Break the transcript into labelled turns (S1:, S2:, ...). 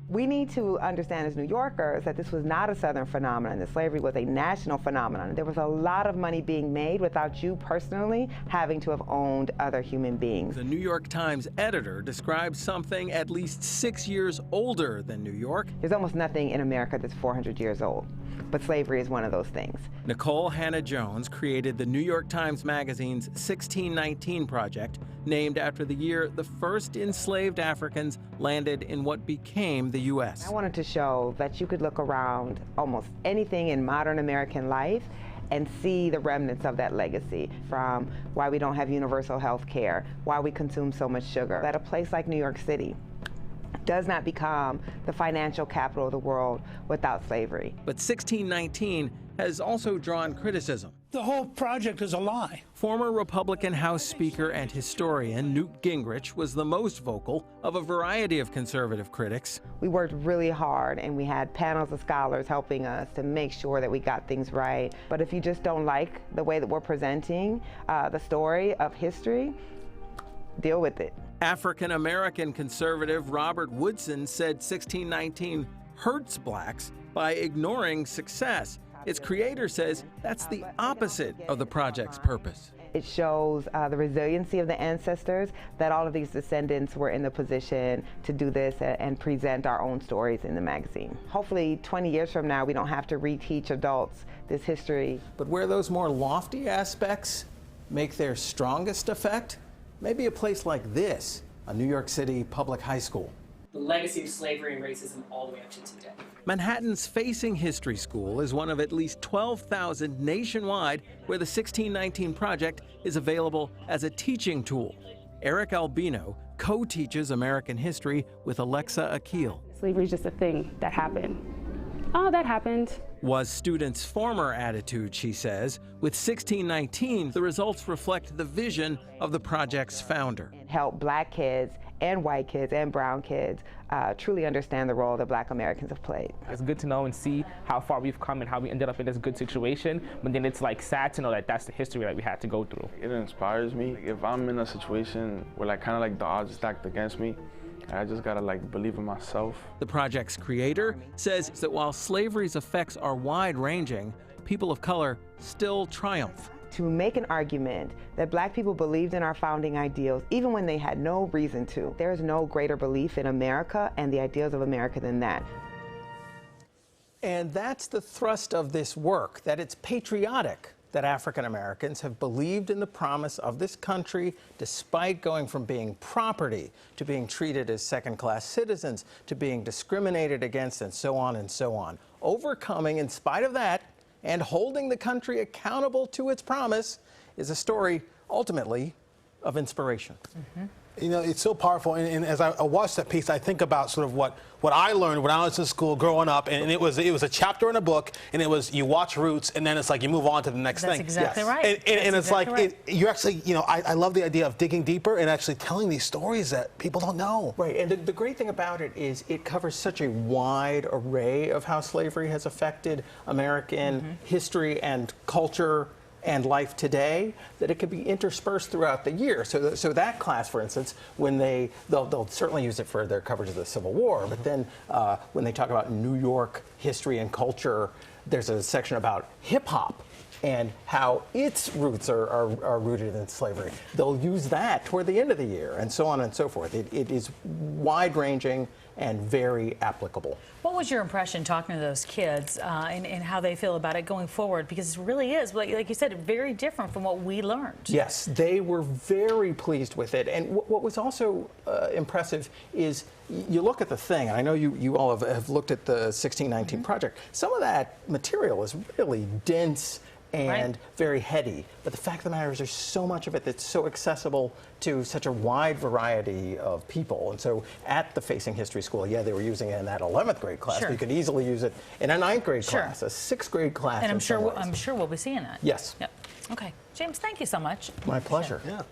S1: We need to understand as New Yorkers that this was not a Southern phenomenon, that slavery was a national phenomenon. There was a lot of money being made without you personally having to have owned other human beings.
S2: The New York Times editor describes something at least 6 years older than New York.
S1: There's almost nothing in America that's 400 years old, but slavery is one of those things.
S2: Nikole Hannah-Jones created the New York Times Magazine's 1619 Project, named after the year the first enslaved Africans landed in what became the U.S.
S1: I wanted to show that you could look around almost anything in modern American life and see the remnants of that legacy, from why we don't have universal health care, why we consume so much sugar, that a place like New York City does not become the financial capital of the world without slavery.
S2: But 1619 has also drawn criticism.
S3: The whole project is a lie.
S2: Former Republican House Speaker and historian Newt Gingrich was the most vocal of a variety of conservative critics.
S1: We worked really hard, and we had panels of scholars helping us to make sure that we got things right. But if you just don't like the way that we're presenting the story of history, deal with it.
S2: African-American conservative Robert Woodson said 1619 hurts blacks by ignoring success. Its creator says that's the opposite of the project's purpose.
S1: It shows the resiliency of the ancestors, that all of these descendants were in the position to do this and present our own stories in the magazine. Hopefully 20 years from now, we don't have to reteach adults this history.
S2: But where those more lofty aspects make their strongest effect, maybe a place like this, a New York City public high school.
S4: The legacy of slavery and racism all the way up to today.
S2: Manhattan's Facing History School is one of at least 12,000 nationwide where the 1619 Project is available as a teaching tool. Eric Albino co-teaches American history with Alexa Akil.
S5: Slavery is just a thing that happened. Oh, that happened.
S2: Was students' former attitude, she says. With 1619, the results reflect the vision of the project's founder.
S1: Help black kids and white kids and brown kids truly understand the role that black Americans have played.
S6: It's good to know and see how far we've come and how we ended up in this good situation, but then it's like sad to know that that's the history that we had to go through.
S7: It inspires me. If I'm in a situation where like kind of like the odds stacked against me, I just gotta like believe in myself.
S2: The project's creator says that while slavery's effects are wide-ranging, people of color still triumph.
S1: To make an argument that black people believed in our founding ideals, even when they had no reason to. There is no greater belief in America and the ideals of America than that.
S2: And that's the thrust of this work, that it's patriotic, that African Americans have believed in the promise of this country despite going from being property to being treated as second-class citizens to being discriminated against and so on and so on. Overcoming in spite of that and holding the country accountable to its promise is a story, ultimately, of inspiration.
S8: Mm-hmm. You know, it's so powerful, and as I watch that piece, I think about sort of what I learned when I was in school growing up, and it was a chapter in a book, and it was you watch Roots, and then it's like you move on to the next thing.
S9: That's exactly right.
S8: And it's like, you're actually, you know, I love the idea of digging deeper and actually telling these stories that people don't know.
S2: Right, and the great thing about it is it covers such a wide array of how slavery has affected American history and culture and life today, that it could be interspersed throughout the year. So that class, for instance, when they'll certainly use it for their coverage of the Civil War, but then when they talk about New York history and culture, there's a section about hip hop and how its roots are rooted in slavery. They'll use that toward the end of the year, and so on and so forth. It is wide-ranging and very applicable.
S9: What was your impression talking to those kids and how they feel about it going forward? Because it really is, like you said, very different from what we learned.
S2: Yes, they were very pleased with it. And what was also impressive is you look at the thing, and I know you all have looked at the 1619 Project. Some of that material is really dense and very heady. But the fact of the matter is there's so much of it that's so accessible to such a wide variety of people. And so at the Facing History School, yeah, they were using it in that 11th grade class. But you could easily use it in a 9th grade class, a 6th grade class.
S9: And I'm sure we'll be seeing that.
S2: Yes.
S9: Yep. Okay. James, thank you so much.
S2: My pleasure.
S8: Yeah.